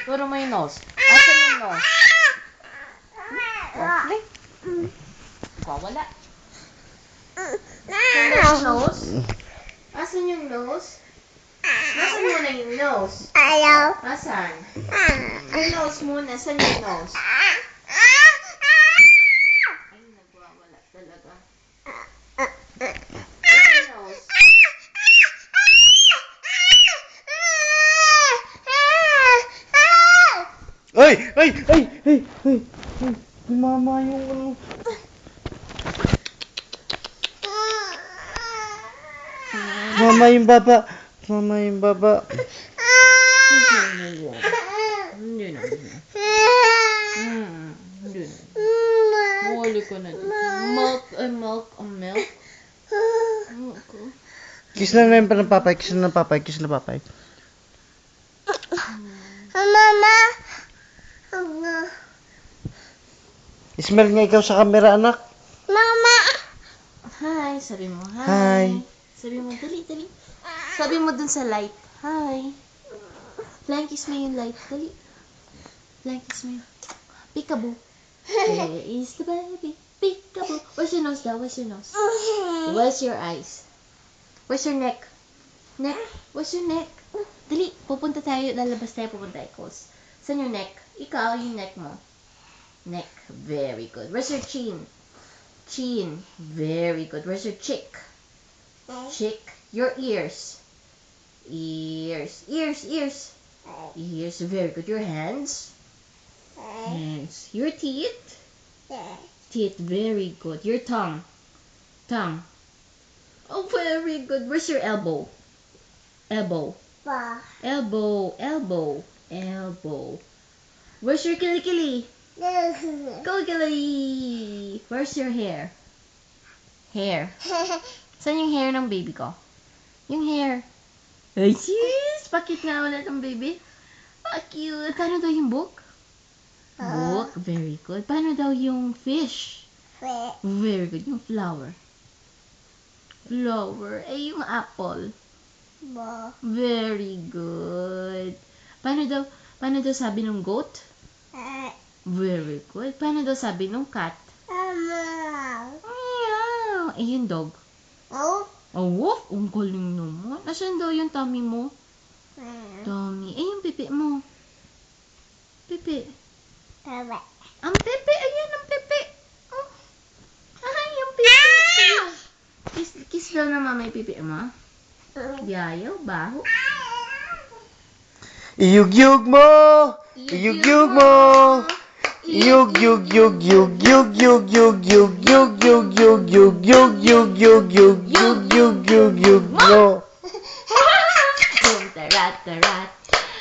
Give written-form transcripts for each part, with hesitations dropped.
Turo mo yung nose. Asan yung nose? Okay. Wala. Asan yung nose? Asan yung nose? Nasaan muna yung nose? Ayaw. Asan? Yung nose muna. Saan yung nose? Ay, nagwawala talaga. Saan yung nose? Ay! Ay! Ay! Ay! Ay! Ay! Mama yung ano. Mama yung baba. Mama yung baba. Hindi na. Hindi na. Mawali ko na dito. Milk. Kiss na lang pa ng papay. Kiss na ng papay. Kiss na ng papay. Mama. Smell nga ikaw sa camera, anak. Mama. Hi, sabi mo. Hi. Hi. Sabi mo, dali. Sabi mo dun sa light. Hi. Flying kiss mo yung light. Dali. Flying kiss mo yun. Peekaboo. Where is the baby? Peekaboo. Where's your nose daw? Where's your nose? Where's your eyes? Where's your neck? Neck? Where's your neck? Dali. Pupunta tayo. Lalabas tayo. Pupunta tayo. Close. Saan yung neck? Ikaw, yung neck mo. Neck. Very good. Where's your chin? Chin. Very good. Where's your cheek? Cheek. Your ears. Ears. Very good. Your hands. Hands. Your teeth. Teeth. Very good. Your tongue. Tongue. Oh, very good. Where's your elbow? Elbow. Where's your kilikili? Kilikili. Where's your hair? Hair. Saan yung hair ng baby ko? Yung hair. Ay, sis! Pakit nga ulit ang baby. Ah, cute. Paano daw yung book? Book. Very good. Paano daw yung fish? Very good. Yung flower. Eh, yung apple. Very good. Paano daw sabi ng goat? Very good. Paano daw sabi ng cat? Meow. Eh, yung dog? Oh, woof. Ang galing naman. Nasaan daw yung tummy mo? Tummy. Eh, yung pipi mo? Pipi. Ang pipi. Ayan, ang pipi. Oh. Ay, yung pipi. Kiss daw na mama yung pipi mo. Yayo, baho. Iyug-yug mo! Iyug-yug mo! Iyug-yug-yug-yug-yug-yug-yug-yug-yug-yug-yug-yug-yug-yug-yug-yug-yug-yug-yug mo! Boom, tarat-tarat.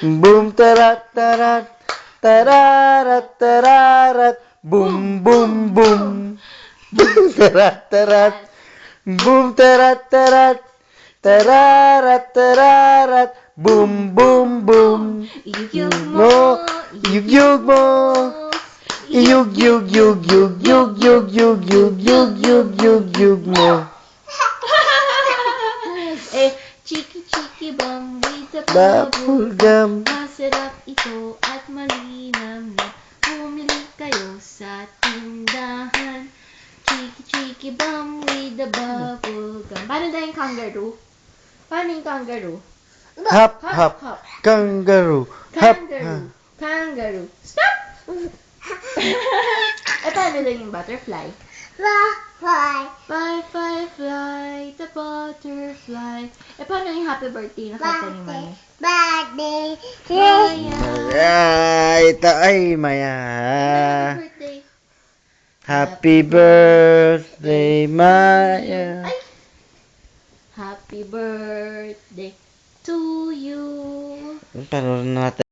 Boom tarat-tarat, tararat-tararat, boom boom boom. Boom tarat-tarat, boom tarat-tarat, tararat-tararat, boom boom boom. Iyug-yug mo. Iyug-yug mo. Iyug-yug-yug-yug-yug-yug-yug-yug-yug-yug-yug mo. Eh, chiki-chiki bum with the Bubble gum. Masarap ito at malinam na. Bumili kayo sa tindahan. Chiki-chiki bum with the bubble gum. Paano daw yung kangaroo? Paano yung kangaroo? Hop, hop, kangaroo. Hop, Kangaroo. Stop! Eh, paano daw yung butterfly? Fly, the butterfly. Eh, paano yung happy birthday na kanta ni Mami? Ay, ito ay Maya. Happy birthday. Happy birthday, Maya. Ay! Happy birthday to you. Paano natin?